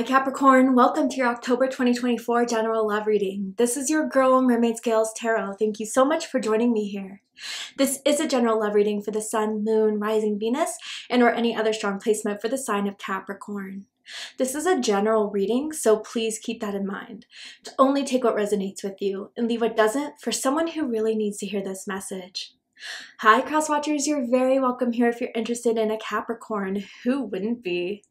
Capricorn, welcome to your October 2024 general love reading. This is your girl Mermaid Scales Tarot. Thank you so much for joining me here. This is a general love reading for the Sun, Moon, Rising Venus, and or any other strong placement for the sign of Capricorn. This is a general reading, so please keep that in mind. To only take what resonates with you and leave what doesn't for someone who really needs to hear this message. Hi Cross Watchers, you're very welcome here if you're interested in a Capricorn. Who wouldn't be?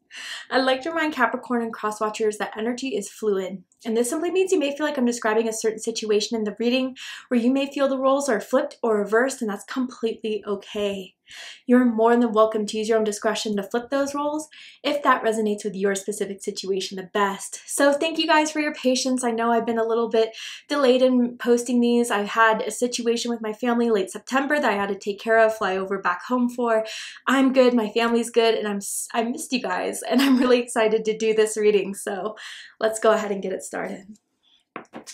I'd like to remind Capricorn and Cross Watchers that energy is fluid, and this simply means you may feel like I'm describing a certain situation in the reading where you may feel the roles are flipped or reversed, and that's completely okay. You're more than welcome to use your own discretion to flip those roles if that resonates with your specific situation the best. So thank you guys for your patience. I know I've been a little bit delayed in posting these. I had a situation with my family late September that I had to take care of, fly over back home for. I'm good, my family's good, and I missed you guys, and I'm really excited to do this reading. So let's go ahead and get it started.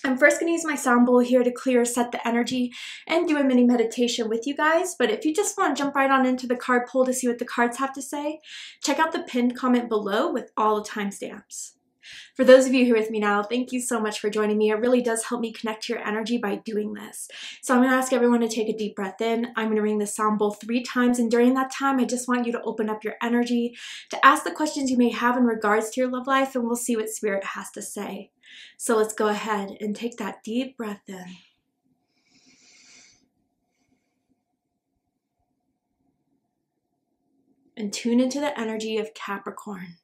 I'm first going to use my sound bowl here to clear, set the energy, and do a mini meditation with you guys. But if you just want to jump right on into the card pull to see what the cards have to say, check out the pinned comment below with all the timestamps. For those of you who are with me now, thank you so much for joining me. It really does help me connect to your energy by doing this. So I'm going to ask everyone to take a deep breath in. I'm going to ring the sound bowl 3 times, and during that time, I just want you to open up your energy to ask the questions you may have in regards to your love life, and we'll see what Spirit has to say. So let's go ahead and take that deep breath in. And tune into the energy of Capricorn.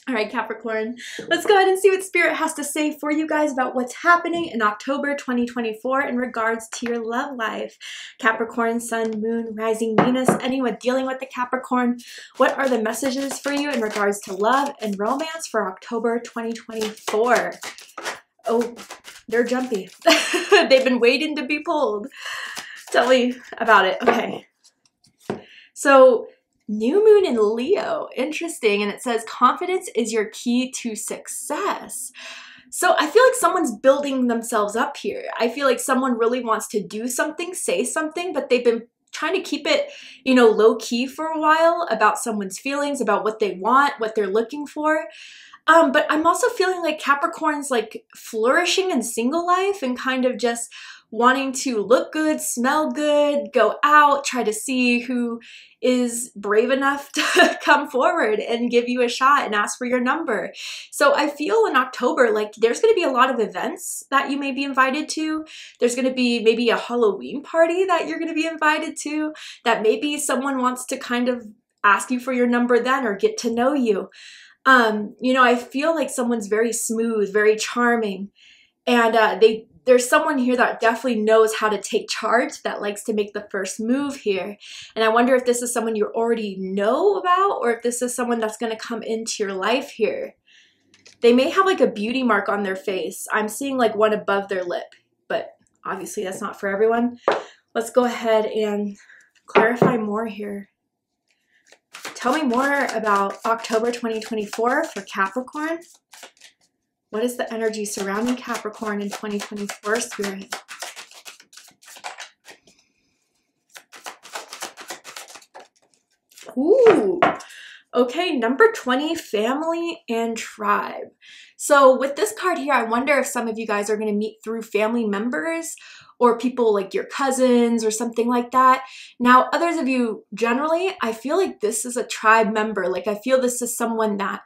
All right, Capricorn, let's go ahead and see what Spirit has to say for you guys about what's happening in October 2024 in regards to your love life. Capricorn, Sun, Moon, Rising Venus, anyone dealing with the Capricorn, what are the messages for you in regards to love and romance for October 2024? Oh, they're jumpy. They've been waiting to be pulled. Tell me about it. Okay. So, new moon in Leo, interesting, and it says confidence is your key to success. So I feel like someone's building themselves up here. I feel like someone really wants to do something, say something, but they've been trying to keep it, low key for a while about someone's feelings, about what they want, what they're looking for. But I'm also feeling like Capricorn's like flourishing in single life and kind of just wanting to look good, smell good, go out, try to see who is brave enough to come forward and give you a shot and ask for your number. So I feel in October, like there's going to be a lot of events that you may be invited to. There's going to be maybe a Halloween party that you're going to be invited to, that maybe someone wants to kind of ask you for your number then or get to know you. I feel like someone's very smooth, very charming, and there's someone here that definitely knows how to take charge, that likes to make the first move here. And I wonder if this is someone you already know about, or if this is someone that's going to come into your life here. They may have like a beauty mark on their face. I'm seeing like one above their lip, but obviously that's not for everyone. Let's go ahead and clarify more here. Tell me more about October 2024 for Capricorn. What is the energy surrounding Capricorn in 2024, Spirit? Ooh, okay, number 20, family and tribe. So with this card here, I wonder if some of you guys are going to meet through family members or people like your cousins or something like that. Now, others of you, generally, I feel like this is a tribe member. Like I feel this is someone that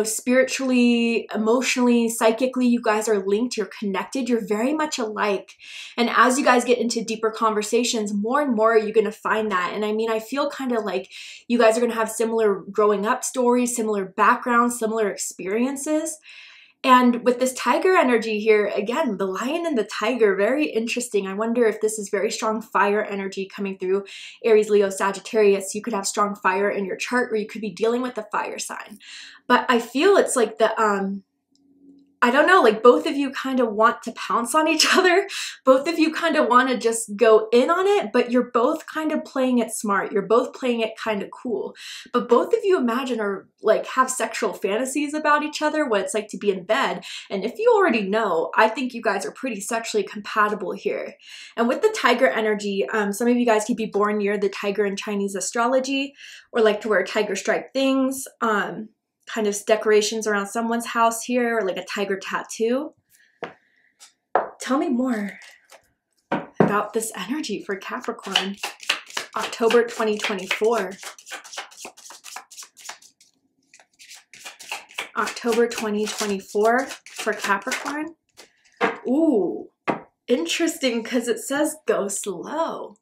spiritually, emotionally, psychically, you guys are linked, you're connected, you're very much alike. And as you guys get into deeper conversations, more and more you're going to find that. And I mean, I feel kind of like you guys are going to have similar growing up stories, similar backgrounds, similar experiences. And with this tiger energy here, again, the lion and the tiger, very interesting. I wonder if this is very strong fire energy coming through Aries, Leo, Sagittarius. You could have strong fire in your chart, or you could be dealing with a fire sign. But I feel it's like the, I don't know, like both of you kind of want to pounce on each other. Both of you kind of want to just go in on it, but you're both kind of playing it smart. You're both playing it kind of cool. But both of you imagine or like have sexual fantasies about each other, what it's like to be in bed. And if you already know, I think you guys are pretty sexually compatible here. And with the tiger energy, some of you guys could be born near the tiger in Chinese astrology, or like to wear tiger stripe things. Kind of decorations around someone's house here, or like a tiger tattoo. Tell me more about this energy for Capricorn, October 2024. October 2024 for Capricorn. Ooh, interesting, because it says go slow.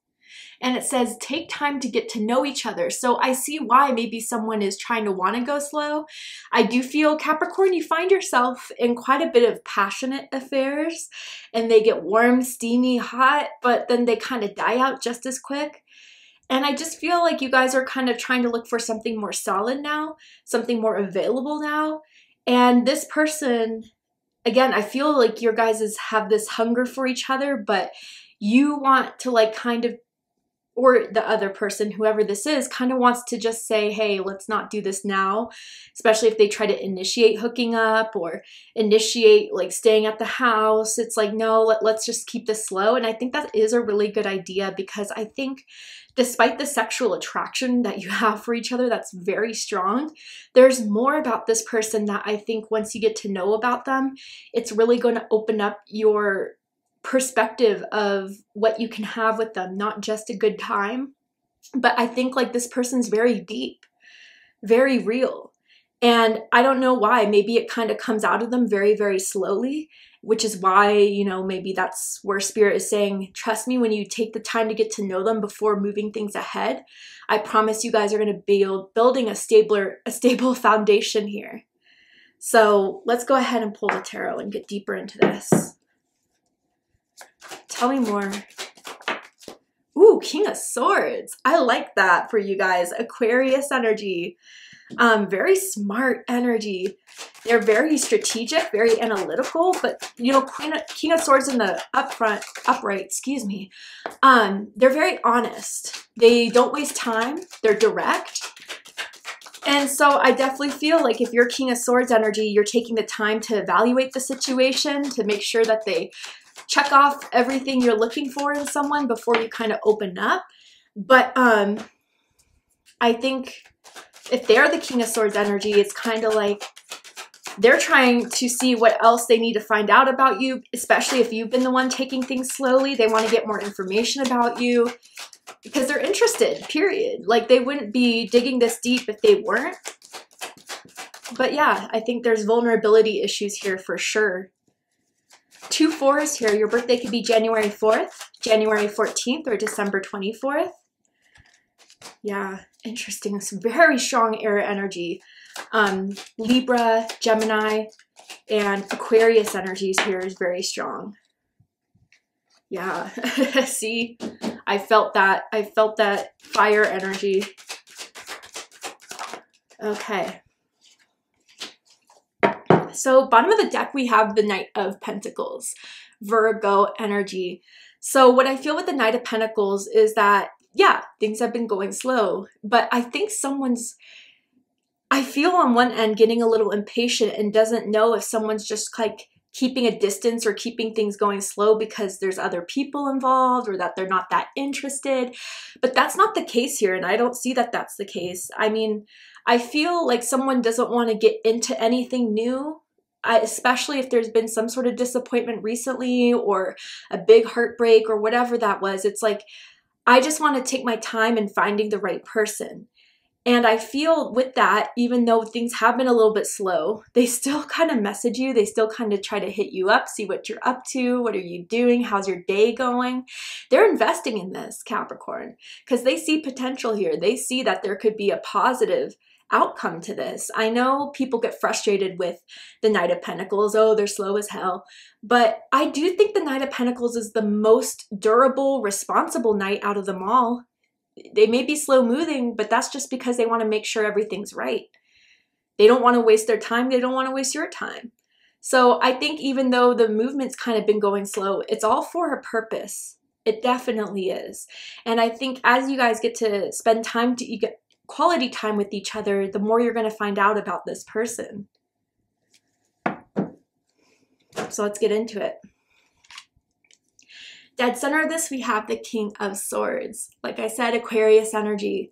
And it says take time to get to know each other. So I see why maybe someone is trying to want to go slow. I do feel, Capricorn, you find yourself in quite a bit of passionate affairs, and they get warm, steamy, hot, but then they kind of die out just as quick. And I just feel like you guys are kind of trying to look for something more solid now, something more available now. And this person, again, I feel like your guys have this hunger for each other, but you want to like kind of, or the other person, whoever this is, kind of wants to just say, hey, let's not do this now, especially if they try to initiate hooking up or initiate like staying at the house. It's like, no, let's just keep this slow. And I think that is a really good idea, because I think despite the sexual attraction that you have for each other, that's very strong, there's more about this person that I think once you get to know about them, it's really going to open up your perspective of what you can have with them, not just a good time. But I think like this person's very deep, very real. And I don't know why. Maybe it kind of comes out of them very, very slowly, which is why, you know, maybe that's where Spirit is saying, trust me, when you take the time to get to know them before moving things ahead, I promise you guys are going to be building a stable foundation here. So let's go ahead and pull the tarot and get deeper into this. Tell me more. Ooh, King of Swords. I like that for you guys. Aquarius energy. Very smart energy. They're very strategic, very analytical, but you know, King of Swords in the upright, excuse me. They're very honest. They don't waste time. They're direct. And so I definitely feel like if you're King of Swords energy, you're taking the time to evaluate the situation, to make sure that they check off everything you're looking for in someone before you kind of open up. But I think if they're the King of Swords energy, it's kind of like they're trying to see what else they need to find out about you, especially if you've been the one taking things slowly. They want to get more information about you because they're interested, period. Like they wouldn't be digging this deep if they weren't. But yeah, I think there's vulnerability issues here for sure. 2 4s here. Your birthday could be January 4th, January 14th, or December 24th. Yeah, interesting. It's very strong air energy. Libra, Gemini, and Aquarius energies here is very strong. Yeah, see, I felt that. I felt that fire energy. Okay. So bottom of the deck, we have the Knight of Pentacles, Virgo energy. So what I feel with the Knight of Pentacles is that, yeah, things have been going slow, but I think I feel on one end getting a little impatient and doesn't know if someone's just like keeping a distance or keeping things going slow because there's other people involved or that they're not that interested. But that's not the case here, and I don't see that that's the case. I mean, I feel like someone doesn't want to get into anything new, especially if there's been some sort of disappointment recently or a big heartbreak or whatever that was. It's like, I just want to take my time in finding the right person. And I feel with that, even though things have been a little bit slow, they still kind of message you. They still kind of try to hit you up, see what you're up to. What are you doing? How's your day going? They're investing in this, Capricorn, because they see potential here. They see that there could be a positive outcome to this. I know people get frustrated with the Knight of Pentacles. Oh, they're slow as hell. But I do think the Knight of Pentacles is the most durable, responsible knight out of them all. They may be slow moving, but that's just because they want to make sure everything's right. They don't want to waste their time. They don't want to waste your time. So I think even though the movement's kind of been going slow, it's all for a purpose. It definitely is. And I think as you guys get to spend time you get quality time with each other, the more you're going to find out about this person. So let's get into it. Dead center of this, we have the King of Swords. Like I said, Aquarius energy.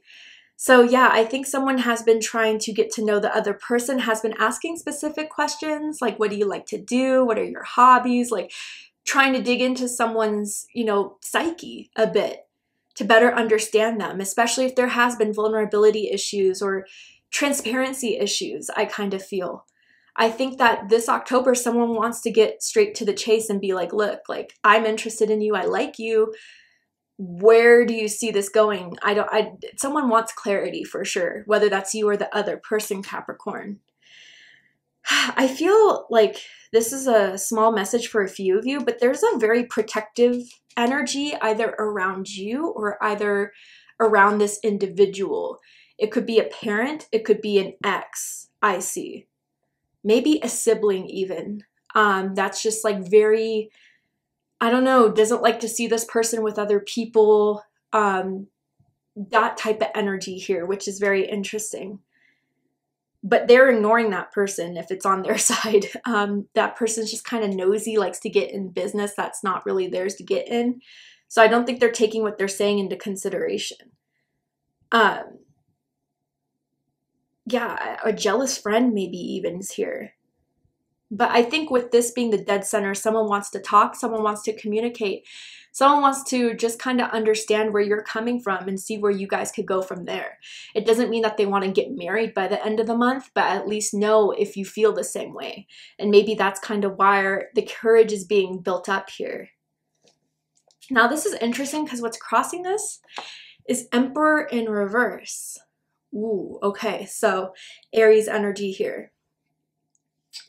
So yeah, I think someone has been trying to get to know the other person, has been asking specific questions, like what do you like to do? What are your hobbies? Like trying to dig into someone's, psyche a bit to better understand them, especially if there has been vulnerability issues or transparency issues, I kind of feel. I think that this October, someone wants to get straight to the chase and be like, look, like I'm interested in you. I like you. Where do you see this going? Someone wants clarity for sure, whether that's you or the other person, Capricorn. I feel like this is a small message for a few of you, but there's a very protective energy either around you or either around this individual. It could be a parent. It could be an ex, I see. Maybe a sibling even. That's just like very, I don't know, doesn't like to see this person with other people. That type of energy here, which is very interesting. But they're ignoring that person if it's on their side. That person's just kind of nosy, likes to get in business that's not really theirs to get in. So I don't think they're taking what they're saying into consideration. Yeah, a jealous friend maybe even is here. But I think with this being the dead center, someone wants to talk, someone wants to communicate, someone wants to just kind of understand where you're coming from and see where you guys could go from there. It doesn't mean that they want to get married by the end of the month, but at least know if you feel the same way. And maybe that's kind of why the courage is being built up here. Now this is interesting because what's crossing this is Emperor in reverse. Ooh, okay, so Aries energy here.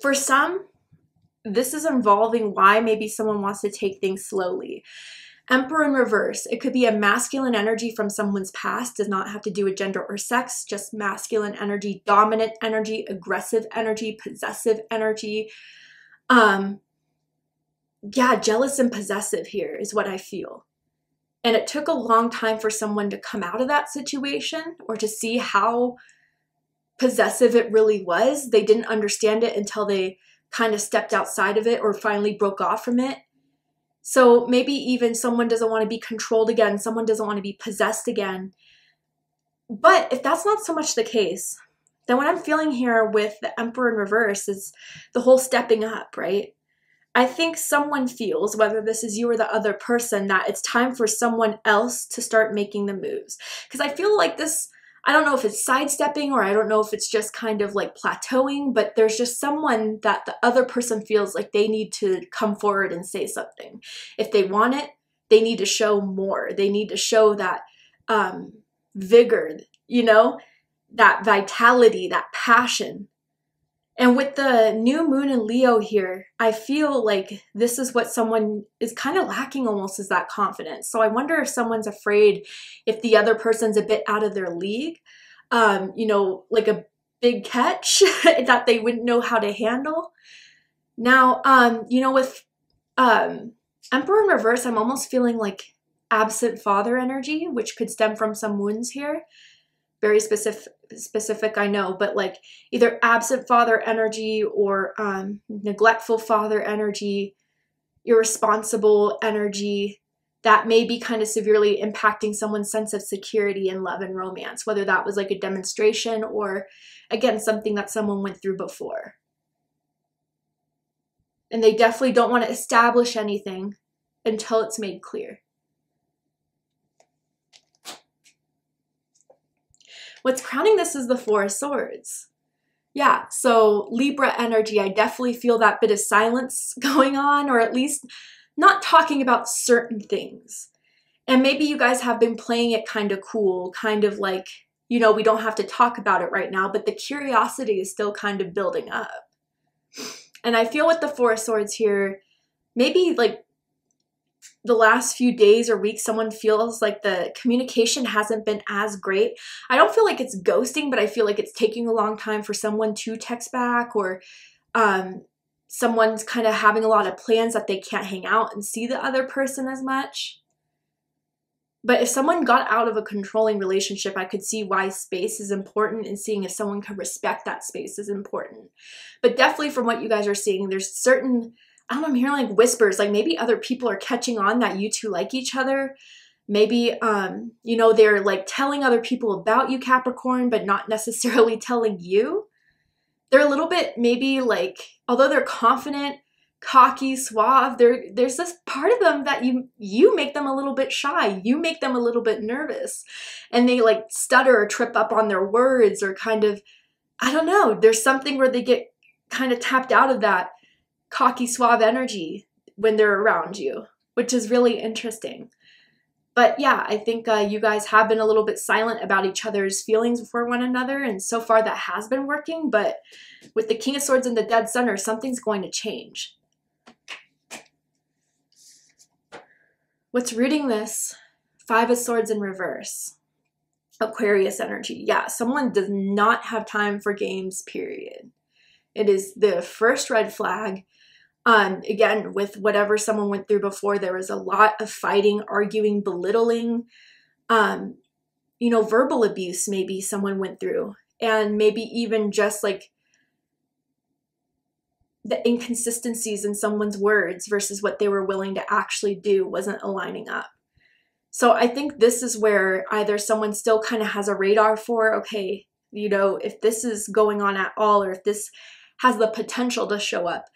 For some, this is involving why maybe someone wants to take things slowly. Emperor in reverse, it could be a masculine energy from someone's past, does not have to do with gender or sex, just masculine energy, dominant energy, aggressive energy, possessive energy. Yeah, jealous and possessive here is what I feel. And it took a long time for someone to come out of that situation or to see how possessive it really was. They didn't understand it until they kind of stepped outside of it or finally broke off from it. So maybe even someone doesn't want to be controlled again. Someone doesn't want to be possessed again. But if that's not so much the case, then what I'm feeling here with the Emperor in reverse is the whole stepping up, right? I think someone feels, whether this is you or the other person, that it's time for someone else to start making the moves. Because I feel like this, I don't know if it's sidestepping or I don't know if it's just kind of like plateauing, but there's just someone that the other person feels like they need to come forward and say something. If they want it, they need to show more. They need to show that vigor, that vitality, that passion. And with the new moon in Leo here, I feel like this is what someone is kind of lacking almost, is that confidence. So I wonder if someone's afraid if the other person's a bit out of their league, like a big catch that they wouldn't know how to handle. Now, with Emperor in reverse, I'm almost feeling like absent father energy, which could stem from some wounds here. Very specific, I know, but like either absent father energy or neglectful father energy, irresponsible energy that may be kind of severely impacting someone's sense of security in love and romance, whether that was like a demonstration or, again, something that someone went through before. And they definitely don't want to establish anything until it's made clear. What's crowning this is the Four of Swords. Yeah, so Libra energy, I definitely feel that bit of silence going on, or at least not talking about certain things. And maybe you guys have been playing it kind of cool, kind of like you know, we don't have to talk about it right now, but the curiosity is still kind of building up. And I feel with the Four of Swords here, maybe like the last few days or weeks, someone feels like the communication hasn't been as great. I don't feel like it's ghosting, but I feel like it's taking a long time for someone to text back, or someone's kind of having a lot of plans that they can't hang out and see the other person as much. But if someone got out of a controlling relationship, I could see why space is important, and seeing if someone can respect that space is important. But definitely from what you guys are seeing, there's certain, I don't know, I'm hearing like whispers, like maybe other people are catching on that you two like each other. Maybe, you know, they're like telling other people about you, Capricorn, but not necessarily telling you. They're a little bit maybe like, although they're confident, cocky, suave, there's this part of them that you make them a little bit shy. You make them a little bit nervous, and they like stutter or trip up on their words, or kind of, I don't know, there's something where they get kind of tapped out of that cocky, suave energy when they're around you, which is really interesting. But yeah, I think you guys have been a little bit silent about each other's feelings for one another, and so far that has been working. But with the King of Swords and the Dead Center, something's going to change. What's rooting this? Five of Swords in reverse. Aquarius energy. Yeah, someone does not have time for games, period. It is the first red flag. Again, with whatever someone went through before, there was a lot of fighting, arguing, belittling, you know, verbal abuse maybe someone went through, and maybe even just like the inconsistencies in someone's words versus what they were willing to actually do wasn't aligning up. So I think this is where either someone still kind of has a radar for, okay, you know, if this is going on at all, or if this has the potential to show up,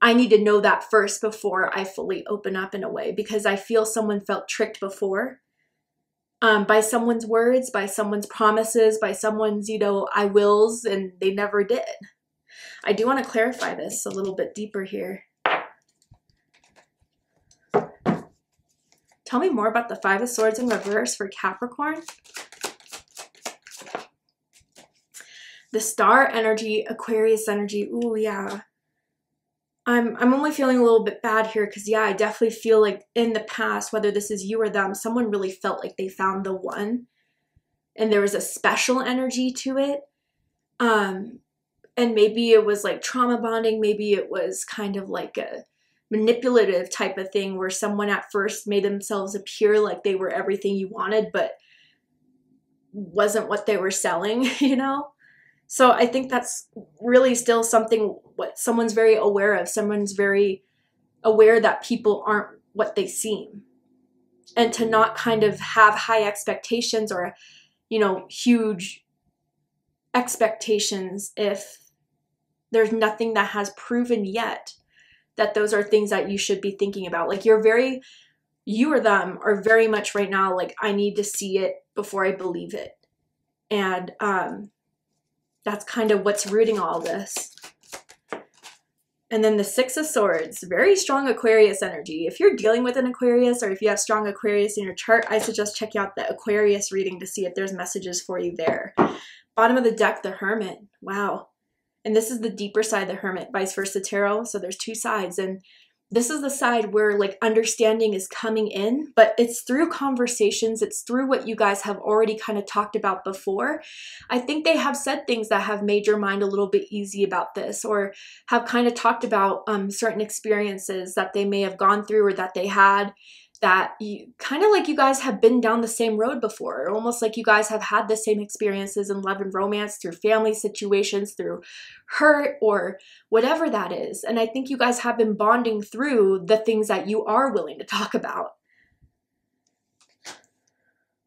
I need to know that first before I fully open up in a way, because I feel someone felt tricked before by someone's words, by someone's promises, by someone's, you know, I wills, and they never did. I do want to clarify this a little bit deeper here. Tell me more about the Five of Swords in reverse for Capricorn. The Star energy, Aquarius energy. Ooh, yeah. I'm only feeling a little bit bad here because, yeah, I definitely feel like in the past, whether this is you or them, someone really felt like they found the one, and there was a special energy to it. And maybe it was like trauma bonding. Maybe it was kind of like a manipulative type of thing where someone at first made themselves appear like they were everything you wanted, but wasn't what they were selling, you know? So I think that's really still something what someone's very aware of. Someone's very aware that people aren't what they seem. And to not kind of have high expectations or, you know, huge expectations if there's nothing that has proven yet that those are things that you should be thinking about. Like you or them are very much right now like, I need to see it before I believe it. And that's kind of what's rooting all this. And then the Six of Swords, very strong Aquarius energy. If you're dealing with an Aquarius, or if you have strong Aquarius in your chart, I suggest checking out the Aquarius reading to see if there's messages for you there. Bottom of the deck, the Hermit. Wow. And this is the deeper side of the Hermit, vice versa tarot. So there's two sides. And this is the side where like understanding is coming in, but it's through conversations. It's through what you guys have already kind of talked about before. I think they have said things that have made your mind a little bit easy about this, or have kind of talked about certain experiences that they may have gone through or that they had, that you kind of like you guys have been down the same road before, almost like you guys have had the same experiences in love and romance, through family situations, through hurt, or whatever that is. And I think you guys have been bonding through the things that you are willing to talk about.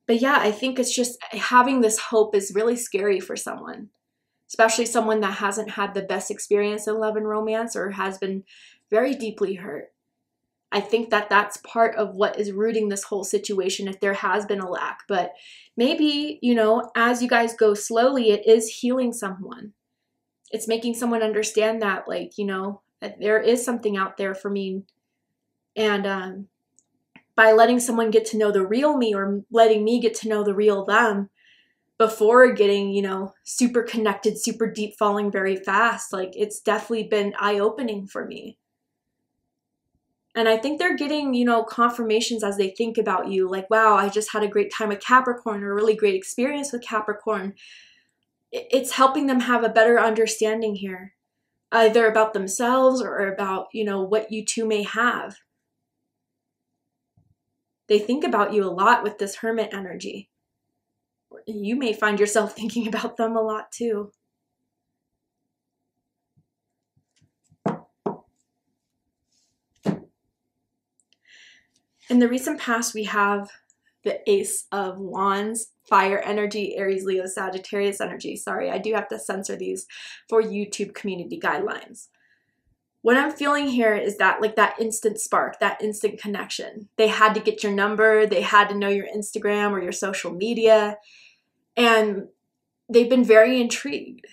But yeah, I think it's just having this hope is really scary for someone, especially someone that hasn't had the best experience in love and romance, or has been very deeply hurt. I think that that's part of what is rooting this whole situation, if there has been a lack. But maybe, you know, as you guys go slowly, it is healing someone. It's making someone understand that, like, you know, that there is something out there for me. And by letting someone get to know the real me, or letting me get to know the real them, before getting, you know, super connected, super deep, falling very fast. Like, it's definitely been eye-opening for me. And I think they're getting, you know, confirmations as they think about you. Like, wow, I just had a great time with Capricorn, or a really great experience with Capricorn. It's helping them have a better understanding here, either about themselves or about, you know, what you two may have. They think about you a lot with this Hermit energy. You may find yourself thinking about them a lot too. In the recent past, we have the Ace of Wands, fire energy, Aries, Leo, Sagittarius energy. Sorry, I do have to censor these for YouTube community guidelines. What I'm feeling here is that, like, that instant spark, that instant connection. They had to get your number, they had to know your Instagram or your social media, and they've been very intrigued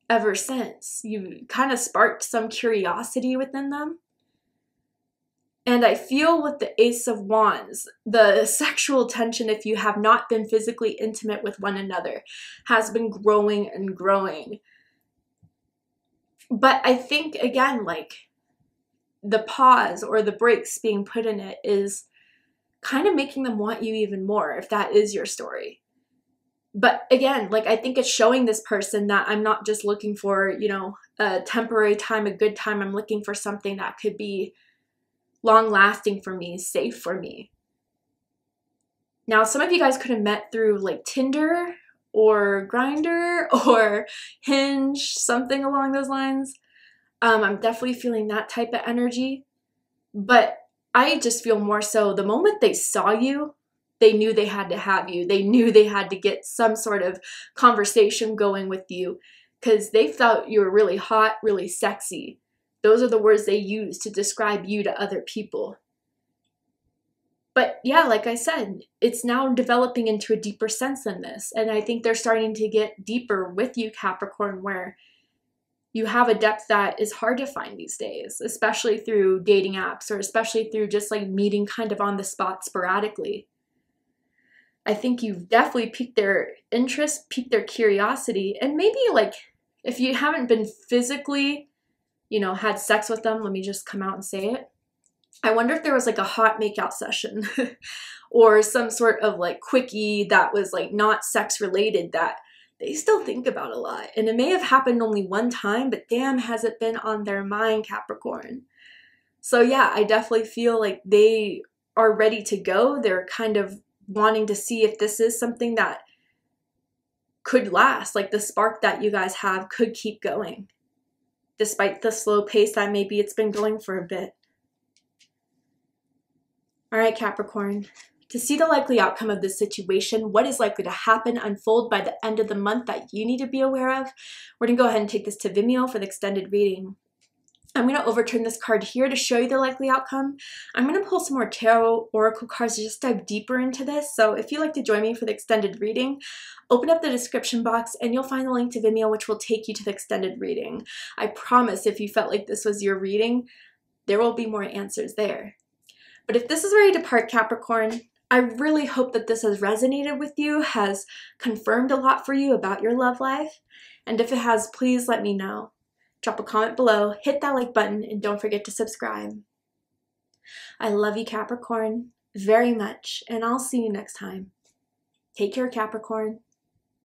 ever since. You kind of sparked some curiosity within them. And I feel with the Ace of Wands, the sexual tension, if you have not been physically intimate with one another, has been growing and growing. But I think, again, like, the pause or the breaks being put in it is kind of making them want you even more, if that is your story. But again, like, I think it's showing this person that I'm not just looking for, you know, a temporary time, a good time. I'm looking for something that could be long lasting for me, safe for me. Now, some of you guys could have met through like Tinder or Grindr or Hinge, something along those lines. I'm definitely feeling that type of energy, but I just feel more so the moment they saw you, they knew they had to have you. They knew they had to get some sort of conversation going with you because they felt you were really hot, really sexy. Those are the words they use to describe you to other people. But yeah, like I said, it's now developing into a deeper sense than this. And I think they're starting to get deeper with you, Capricorn, where you have a depth that is hard to find these days, especially through dating apps or especially through just like meeting kind of on the spot sporadically. I think you've definitely piqued their interest, piqued their curiosity, and maybe like if you haven't been physically, you know, had sex with them, let me just come out and say it. I wonder if there was like a hot makeout session or some sort of like quickie that was like not sex related that they still think about a lot. And it may have happened only one time, but damn, has it been on their mind, Capricorn. So yeah, I definitely feel like they are ready to go. They're kind of wanting to see if this is something that could last, like the spark that you guys have could keep going, despite the slow pace that maybe it's been going for a bit. All right, Capricorn, to see the likely outcome of this situation, what is likely to happen, unfold by the end of the month that you need to be aware of, we're gonna go ahead and take this to Vimeo for the extended reading. I'm going to overturn this card here to show you the likely outcome. I'm going to pull some more tarot oracle cards to just dive deeper into this. So if you'd like to join me for the extended reading, open up the description box and you'll find the link to Vimeo, which will take you to the extended reading. I promise if you felt like this was your reading, there will be more answers there. But if this is where you depart, Capricorn, I really hope that this has resonated with you, has confirmed a lot for you about your love life. And if it has, please let me know. Drop a comment below, hit that like button, and don't forget to subscribe. I love you, Capricorn, very much, and I'll see you next time. Take care, Capricorn.